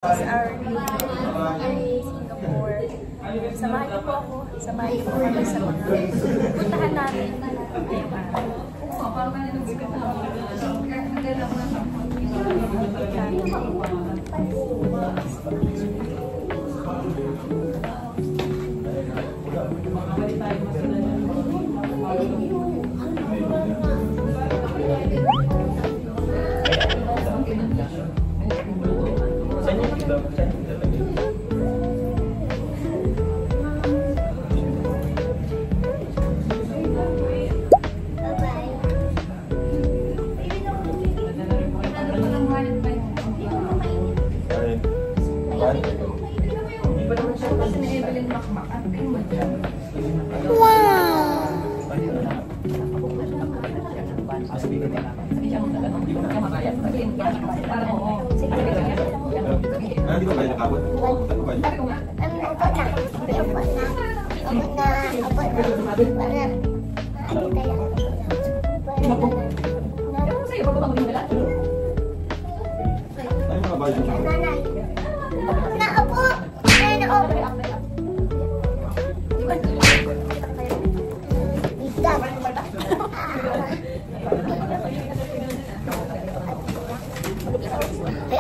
This is our day Singapore. Samahan niyo po ako. Samahan niyo po kami sa mga puntahan namin ngayong araw.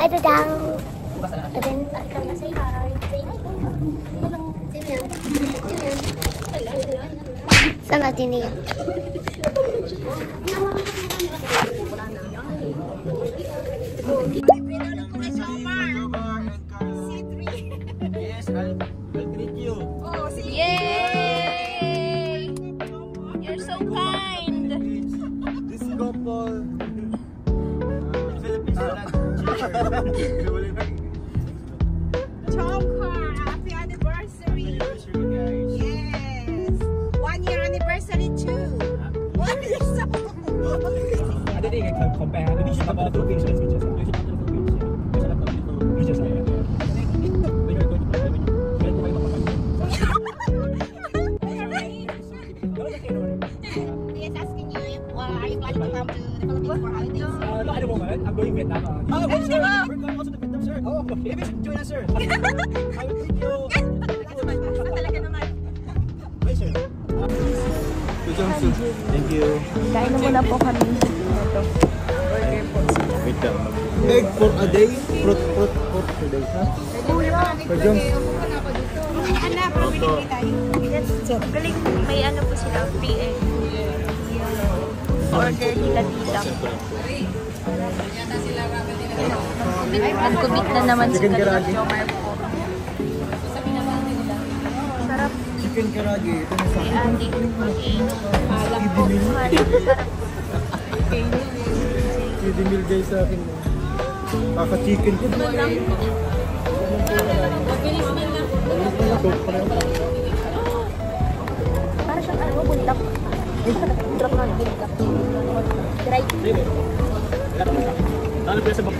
Ada daw. Sama sini. Yes, I'll greet you. Yay! You're so kind. This is couple. Choker, happy anniversary! Yes! 1 year anniversary too! 1 year so! Ada nih kayak compare ada di sana ada Philippines dan Indonesia. Di sana ada Philippines. Di sana ada Indonesia saya. He is asking you if are you planning to come to the Philippines for holidays? Not at the moment. I'm going Vietnam. Oh, we're going also to Vietnam, sir. Oh, maybe join us, sir. I will treat you. Talaga naman. Bye, sir. Thank you. Kain na muna po kami. Ito. Burger po sila. Wait lang. Egg for a day. Fruit for day. Per Jones. Anak, pabili tayo. Galing, may ano po sila, free egg. Order tita-tita. Nag-commit na naman si Kalina Jomar po. Sarap. Chicken karage. Ito na sa May ating alak po. Sarap. Pwede meal guys sa akin. Kaka-chicken ko. Para siyang ano, buntak. Drop na, buntak. Dry. Ano pala sa bak?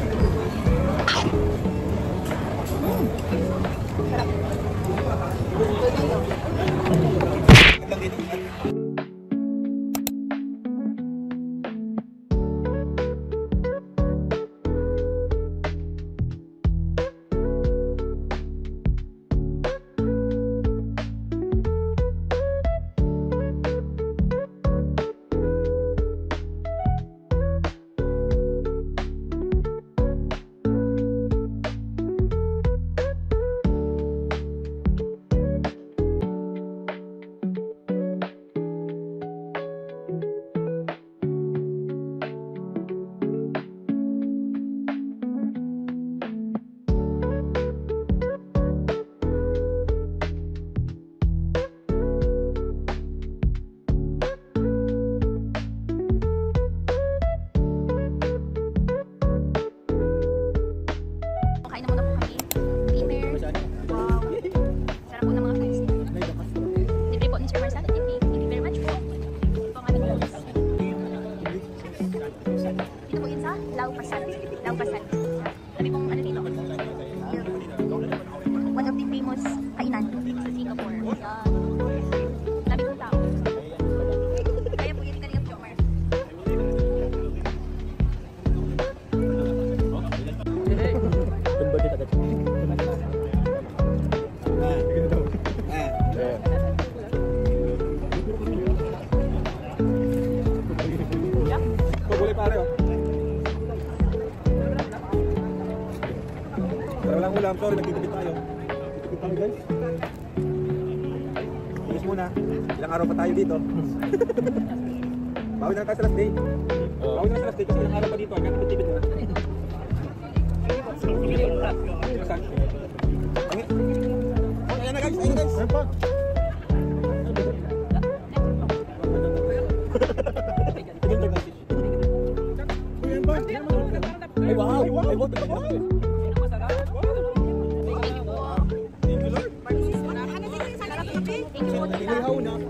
Walang ulam, sorry, nagtitipid tayo. Nagtitipid tayo guys. Tingis muna. Ilang araw pa tayo dito. Bawi na lang tayo sa last day. Bawi na lang sa last day kasi ilang araw pa dito. Kaya nagtitipid muna. Ayan na guys, ayan na guys. Ayan pa. Ay, wow! Ay, wow! Thank you, Lord. Thank you po.